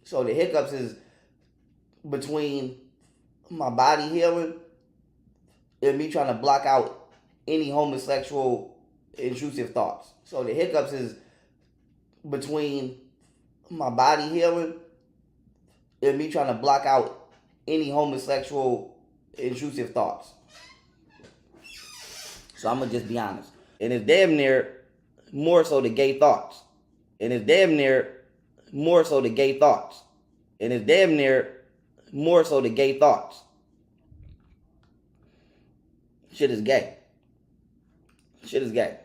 So the hiccups is between my body healing and me trying to block out any homosexual intrusive thoughts. So the hiccups is between my body healing and me trying to block out any homosexual intrusive thoughts. So I'm gonna just be honest. And it's damn near more so the gay thoughts. And it's damn near more so the gay thoughts. And it's damn near more so the gay thoughts. Shit is gay. Shit is gay.